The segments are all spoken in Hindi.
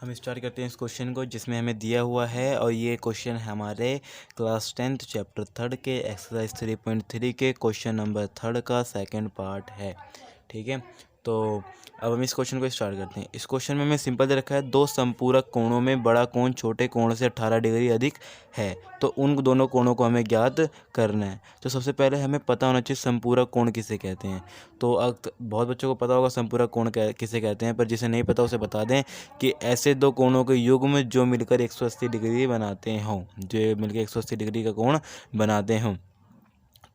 हम स्टार्ट करते हैं इस क्वेश्चन को जिसमें हमें दिया हुआ है, और ये क्वेश्चन हमारे क्लास 10th चैप्टर 3 के एक्सरसाइज 3.3 के क्वेश्चन नंबर 3 का सेकंड पार्ट है। ठीक है, तो अब हम इस क्वेश्चन को स्टार्ट करते हैं। इस क्वेश्चन में हमें सिंपल दे रखा है, दो संपूरक कोणों में बड़ा कोण छोटे कोण से 18 डिग्री अधिक है, तो उन दोनों कोणों को हमें ज्ञात करना है। तो सबसे पहले हमें पता होना चाहिए संपूरक कोण किसे कहते हैं। तो बहुत बच्चों को पता होगा संपूरक कोण किसे कहते हैं, पर जिसे नहीं पता उसे बता दें कि ऐसे दो कोणों के युग्म जो मिलकर 180 डिग्री बनाते हों, जो मिलकर 180 डिग्री का कोण बनाते हों।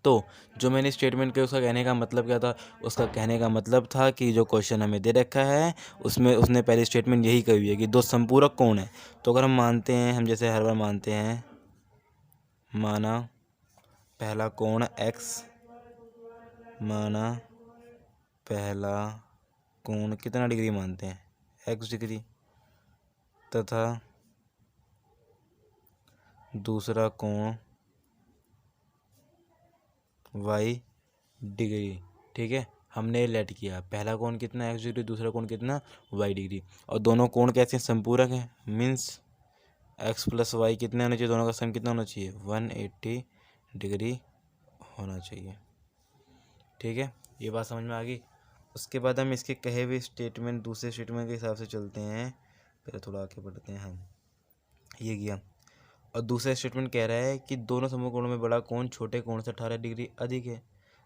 तो जो मैंने स्टेटमेंट किया उसका कहने का मतलब क्या था? उसका कहने का मतलब था कि जो क्वेश्चन हमें दे रखा है उसमें उसने पहली स्टेटमेंट यही कही हुई है कि दो संपूरक कोण है। तो अगर हम मानते हैं, हम जैसे हर बार मानते हैं, माना पहला कोण x, माना पहला कोण कितना डिग्री मानते हैं? x डिग्री, तथा दूसरा कोण y डिग्री। ठीक है, हमने लेट किया पहला कोण कितना x डिग्री, दूसरा कोण कितना y डिग्री, और दोनों कोण कैसे संपूरक हैं, मीन्स x प्लस वाई कितने होना चाहिए, दोनों का सम कितना होना चाहिए, 180 डिग्री होना चाहिए। ठीक है, ये बात समझ में आ गई। उसके बाद हम इसके कहे हुए स्टेटमेंट दूसरे स्टेटमेंट के हिसाब से चलते हैं। पहले थोड़ा आगे बढ़ते हैं हम, ये किया, और दूसरा स्टेटमेंट कह रहा है कि दोनों समकोणों में बड़ा कोण छोटे कोण से 18 डिग्री अधिक है।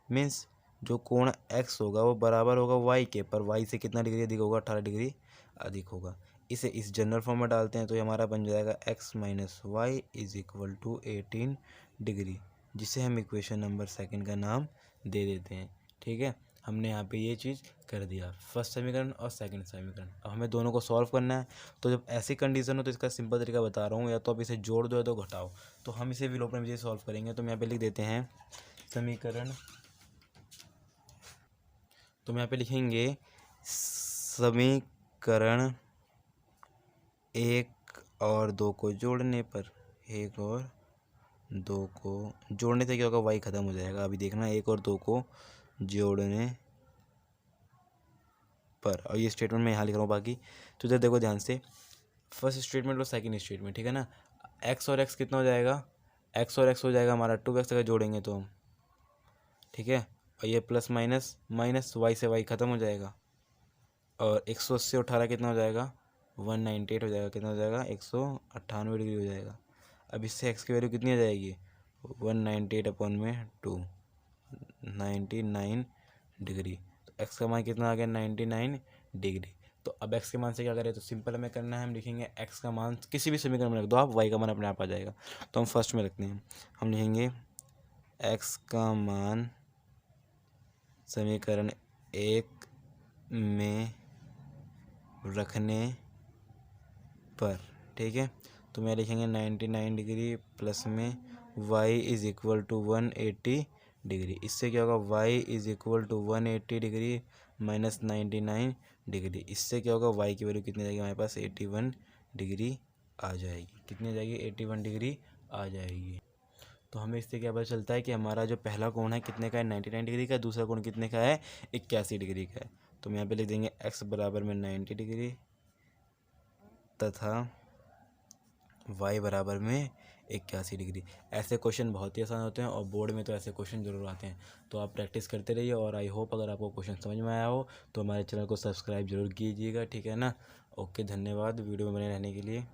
मीन्स जो कोण x होगा वो बराबर होगा y के, पर y से कितना डिग्री अधिक होगा, 18 डिग्री अधिक होगा। इसे इस जनरल फॉर्म में डालते हैं तो ये हमारा बन जाएगा x minus y is equal to 18 degree, जिसे हम इक्वेशन नंबर सेकंड का नाम दे देते हैं। ठीक है, हमने यहाँ पे ये चीज़ कर दिया, फर्स्ट समीकरण और सेकंड समीकरण। अब हमें दोनों को सॉल्व करना है। तो जब ऐसी कंडीशन हो तो इसका सिंपल तरीका बता रहा हूँ, या तो आप इसे जोड़ दो या तो घटाओ। तो हम इसे विलोपन विधि से सॉल्व करेंगे। तो हम यहाँ पे लिख देते हैं समीकरण, तो हम यहाँ पे लिखेंगे समीकरण 1 और 2 को जोड़ने पर, 1 और 2 को जोड़ने से क्या होगा, y खत्म हो जाएगा। अभी देखना 1 और 2 को जोड़ने पर, और ये स्टेटमेंट मैं यहाँ लिख रहा हूँ बाकी। तो इधर देखो ध्यान से, फर्स्ट स्टेटमेंट और सेकंड स्टेटमेंट, ठीक है ना। x और x कितना हो जाएगा, x और x हो जाएगा हमारा 2x अगर जोड़ेंगे तो हम, ठीक है। और ये प्लस माइनस माइनस y से y खत्म हो जाएगा, और 180 और 18 कितना हो जाएगा, 198 हो जाएगा। कितना हो जाएगा, 198 डिग्री हो जाएगा। अब इससे x की वैल्यू कितनी आ जाएगी, 198 अपॉन में 2, 99 डिग्री। तो x का मान कितना आ गया, 99 डिग्री। तो अब x के मान से क्या करें, तो सिंपल हमें करना है, हम लिखेंगे x का मान किसी भी समीकरण में रख दो आप, y का मान अपने आप आ जाएगा। तो हम फर्स्ट में रखते हैं, हम लिखेंगे x का मान समीकरण 1 में रखने पर, ठीक है। तो मैं लिखेंगे 99 डिग्री प्लस में y is equal to 180 degree. इससे क्या होगा, y is equal to 180 degree minus 99 degree. इससे क्या होगा, y की वैल्यू कितनी जाएगी हमारे पास, 81 डिग्री आ जाएगी। कितनी आ जाएगी, 81 डिग्री आ जाएगी। तो हमें इससे क्या पता चलता है कि हमारा जो पहला कोण है कितने का है, 99 डिग्री का, दूसरा कोण कितने का है, 81 डिग्री का है। तो हम यहाँ पे लिख देंगे x बराबर में 90 डिग्री तथा y बराबर में 81 डिग्री। ऐसे क्वेश्चन बहुत ही आसान होते हैं, और बोर्ड में तो ऐसे क्वेश्चन जरूर आते हैं। तो आप प्रैक्टिस करते रहिए, और आई होप अगर आपको क्वेश्चन समझ में आया हो तो हमारे चैनल को सब्सक्राइब जरूर कीजिएगा, ठीक है ना। ओके, धन्यवाद वीडियो में बने रहने के लिए।